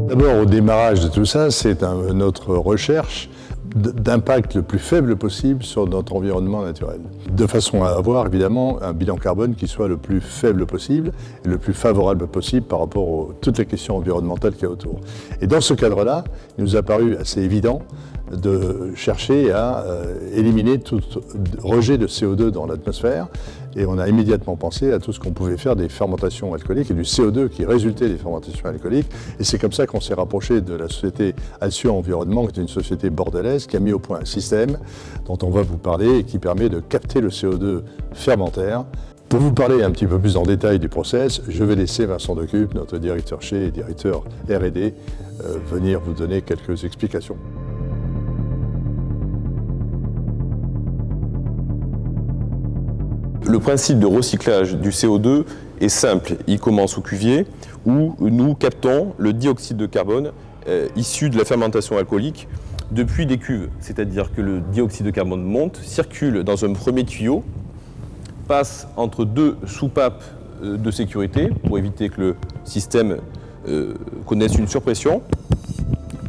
D'abord, au démarrage de tout ça, c'est notre recherche d'impact le plus faible possible sur notre environnement naturel, de façon à avoir évidemment un bilan carbone qui soit le plus faible possible et le plus favorable possible par rapport à toutes les questions environnementales qu'il y a autour. Et dans ce cadre-là, il nous a paru assez évident de chercher à éliminer tout rejet de CO2 dans l'atmosphère, et on a immédiatement pensé à tout ce qu'on pouvait faire des fermentations alcooliques et du CO2 qui résultait des fermentations alcooliques, et c'est comme ça qu'on s'est rapproché de la société Alcyon Environnement, qui est une société bordelaise qui a mis au point un système dont on va vous parler et qui permet de capter le CO2 fermentaire. Pour vous parler un petit peu plus en détail du process, je vais laisser Vincent Decup, notre directeur chez et directeur R&D, venir vous donner quelques explications. Le principe de recyclage du CO2 est simple. Il commence au cuvier où nous captons le dioxyde de carbone issu de la fermentation alcoolique depuis des cuves. C'est-à-dire que le dioxyde de carbone monte, circule dans un premier tuyau, passe entre deux soupapes de sécurité pour éviter que le système connaisse une surpression,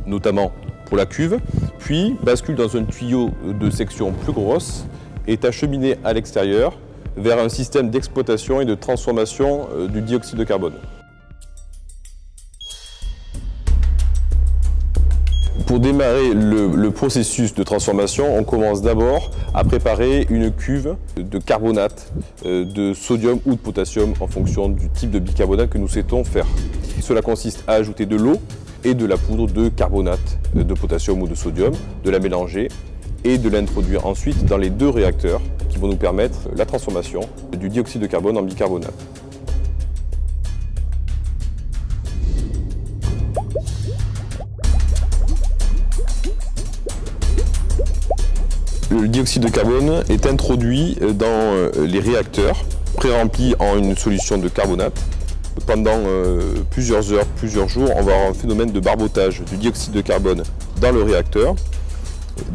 notamment pour la cuve, puis bascule dans un tuyau de section plus grosse et est acheminé à l'extérieur vers un système d'exploitation et de transformation du dioxyde de carbone. Pour démarrer le processus de transformation, on commence d'abord à préparer une cuve de carbonate, de sodium ou de potassium en fonction du type de bicarbonate que nous souhaitons faire. Cela consiste à ajouter de l'eau et de la poudre de carbonate de potassium ou de sodium, de la mélanger et de l'introduire ensuite dans les deux réacteurs qui vont nous permettre la transformation du dioxyde de carbone en bicarbonate. Le dioxyde de carbone est introduit dans les réacteurs pré-remplis en une solution de carbonate. Pendant plusieurs heures, plusieurs jours, on va avoir un phénomène de barbotage du dioxyde de carbone dans le réacteur.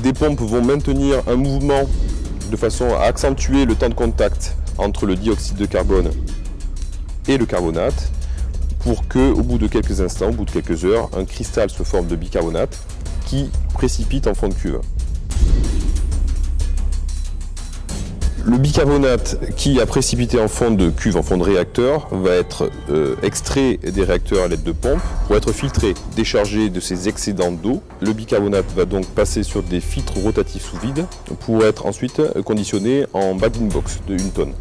Des pompes vont maintenir un mouvement de façon à accentuer le temps de contact entre le dioxyde de carbone et le carbonate pour qu'au bout de quelques instants, au bout de quelques heures, un cristal se forme de bicarbonate qui précipite en fond de cuve. Le bicarbonate qui a précipité en fond de cuve, en fond de réacteur, va être extrait des réacteurs à l'aide de pompes pour être filtré, déchargé de ses excédents d'eau. Le bicarbonate va donc passer sur des filtres rotatifs sous vide pour être ensuite conditionné en bagging box de 1 tonne.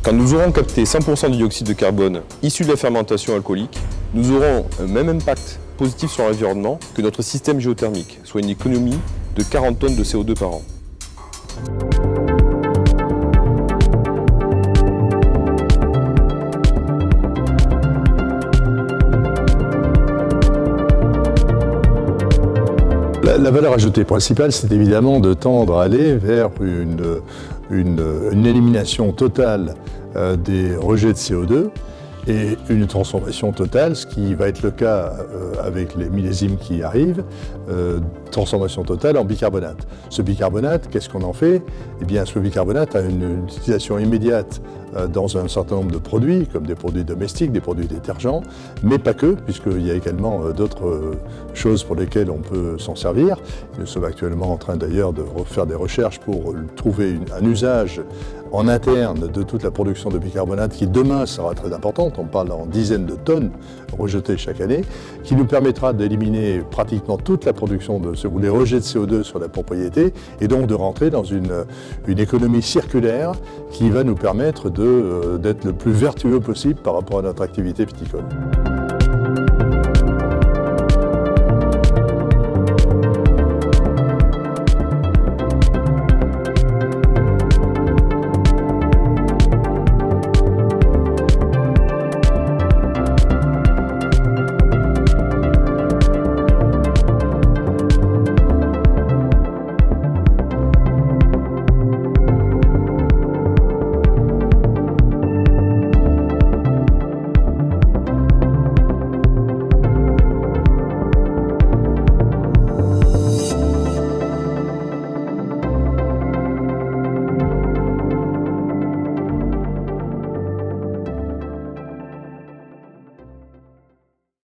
Quand nous aurons capté 100% du dioxyde de carbone issu de la fermentation alcoolique, nous aurons un même impact positif sur l'environnement que notre système géothermique, soit une économie de 40 tonnes de CO2 par an. La valeur ajoutée principale, c'est évidemment de tendre à aller vers une élimination totale des rejets de CO2 et une transformation totale, ce qui va être le cas avec les millésimes qui arrivent, transformation totale en bicarbonate. Ce bicarbonate, qu'est-ce qu'on en fait? Eh bien, ce bicarbonate a une utilisation immédiate dans un certain nombre de produits, comme des produits domestiques, des produits détergents, mais pas que, puisqu'il y a également d'autres choses pour lesquelles on peut s'en servir. Nous sommes actuellement en train d'ailleurs de refaire des recherches pour trouver un usage en interne de toute la production de bicarbonate qui demain sera très importante, on parle en dizaines de tonnes rejetées chaque année, qui nous permettra d'éliminer pratiquement toute la production ou les rejets de CO2 sur la propriété et donc de rentrer dans une économie circulaire qui va nous permettre d'être le plus vertueux possible par rapport à notre activité viticole.